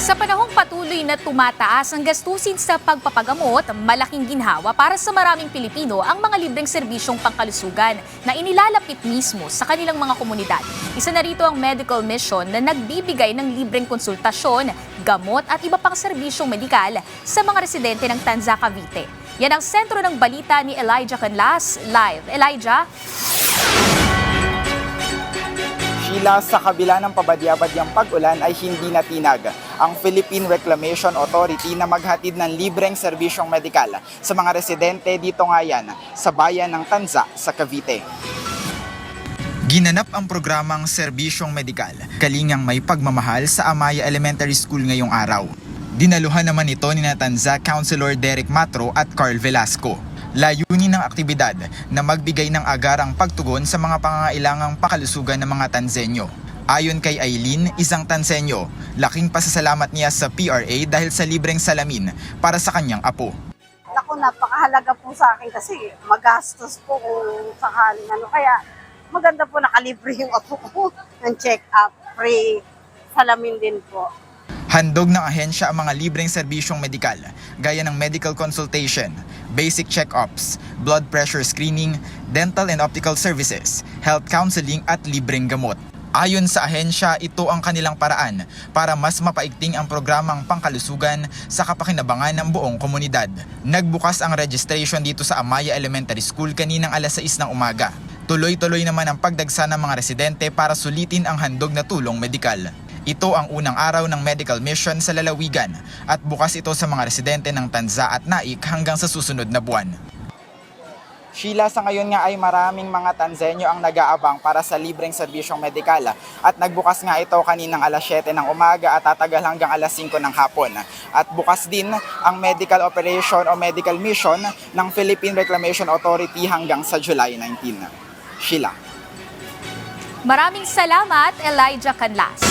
Sa panahong patuloy na tumataas ang gastusin sa pagpapagamot, malaking ginhawa para sa maraming Pilipino ang mga libreng serbisyong pangkalusugan na inilalapit mismo sa kanilang mga komunidad. Isa na rito ang medical mission na nagbibigay ng libreng konsultasyon, gamot at iba pang serbisyong medikal sa mga residente ng Tanza, Cavite. Yan ang sentro ng balita ni Elijah Canlas. Live. Elijah? Sheila, sa kabila ng pabadya-badyang pag-ulan ay hindi natinag ang Philippine Reclamation Authority na maghatid ng libreng serbisyong medikal sa mga residente dito nga yan sa bayan ng Tanza sa Cavite. Ginanap ang programang Serbisyong Medikal, kalingang may pagmamahal sa Amaya Elementary School ngayong araw. Dinaluhan naman ito ni Tanza Councilor Derek Matro at Carl Velasco. Layunin ng aktibidad na magbigay ng agarang pagtugon sa mga pangangailangang pakalusugan ng mga Tanzenyo. Ayon kay Aileen, isang Tanzenyo, laking pasasalamat niya sa PRA dahil sa libreng salamin para sa kanyang apo. Ako, napakahalaga po sa akin kasi magastos po kung sakaling kaya maganda po nakalibre yung apo ko ng check-up, free salamin din po. Handog ng ahensya ang mga libreng serbisyong medikal, gaya ng medical consultation, basic check-ups, blood pressure screening, dental and optical services, health counseling at libreng gamot. Ayon sa ahensya, ito ang kanilang paraan para mas mapaigting ang programang pangkalusugan sa kapakinabangan ng buong komunidad. Nagbukas ang registration dito sa Amaya Elementary School kaninang alas 6 ng umaga. Tuloy-tuloy naman ang pagdagsa ng mga residente para sulitin ang handog na tulong medikal. Ito ang unang araw ng medical mission sa lalawigan at bukas ito sa mga residente ng Tanza at Naik hanggang sa susunod na buwan. Sheila, sa ngayon nga ay maraming mga Tanzenyo ang nag-aabang para sa libreng serbisyong medikal at nagbukas nga ito kaninang alas 7 ng umaga at tatagal hanggang alas 5 ng hapon. At bukas din ang medical operation o medical mission ng Philippine Reclamation Authority hanggang sa July 19. Sheila. Maraming salamat, Elijah Canlas.